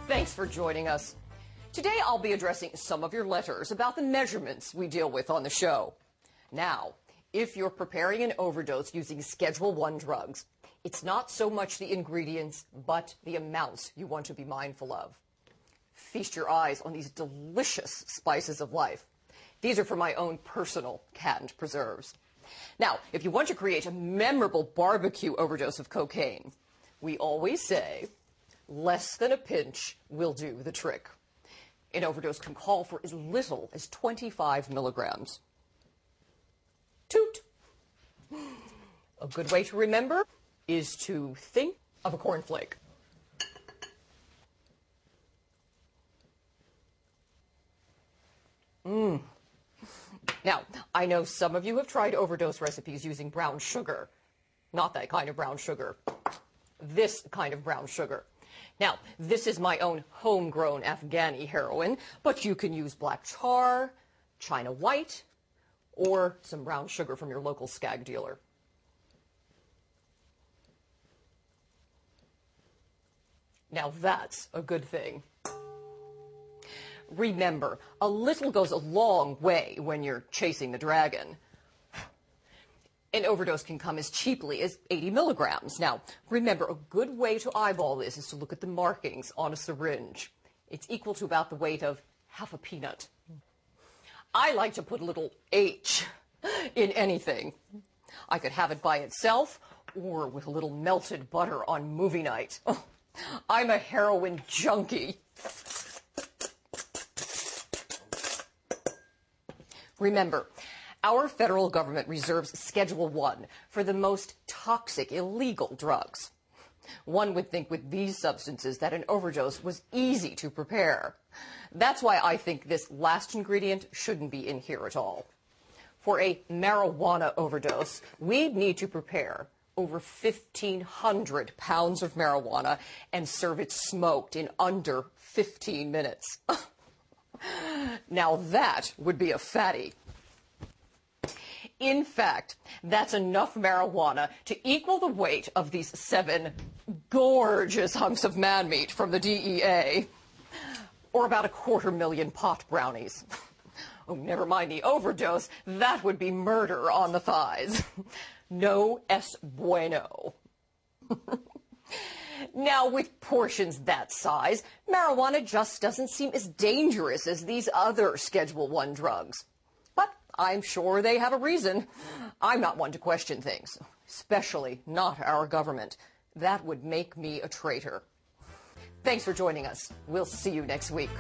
Thanks for joining us. Today I'll be addressing some of your letters about the measurements we deal with on the show. Now, if you're preparing an overdose using Schedule I drugs, it's not so much the ingredients, but the amounts you want to be mindful of. Feast your eyes on these delicious spices of life. These are from my own personal canned preserves. Now, if you want to create a memorable barbecue overdose of cocaine, we always say, less than a pinch will do the trick. An overdose can call for as little as 25 milligrams. Toot! A good way to remember is to think of a cornflake. Now, I know some of you have tried overdose recipes using brown sugar. Not that kind of brown sugar. This kind of brown sugar. Now, this is my own homegrown Afghani heroin, but you can use black tar, China white, or some brown sugar from your local skag dealer. Now that's a good thing. Remember, a little goes a long way when you're chasing the dragon. An overdose can come as cheaply as 80 milligrams. Now, remember, a good way to eyeball this is to look at the markings on a syringe. It's equal to about the weight of half a peanut. I like to put a little H in anything. I could have it by itself or with a little melted butter on movie night. Oh, I'm a heroin junkie. Remember, our federal government reserves Schedule I for the most toxic, illegal drugs. One would think with these substances that an overdose was easy to prepare. That's why I think this last ingredient shouldn't be in here at all. For a marijuana overdose, we'd need to prepare over 1,500 pounds of marijuana and serve it smoked in under 15 minutes. Now that would be a fatty. In fact, that's enough marijuana to equal the weight of these 7 gorgeous hunks of man meat from the DEA, or about 250,000 pot brownies. Oh, never mind the overdose, that would be murder on the thighs. No es bueno. Now, with portions that size, marijuana just doesn't seem as dangerous as these other Schedule I drugs. But I'm sure they have a reason. I'm not one to question things, especially not our government. That would make me a traitor. Thanks for joining us. We'll see you next week.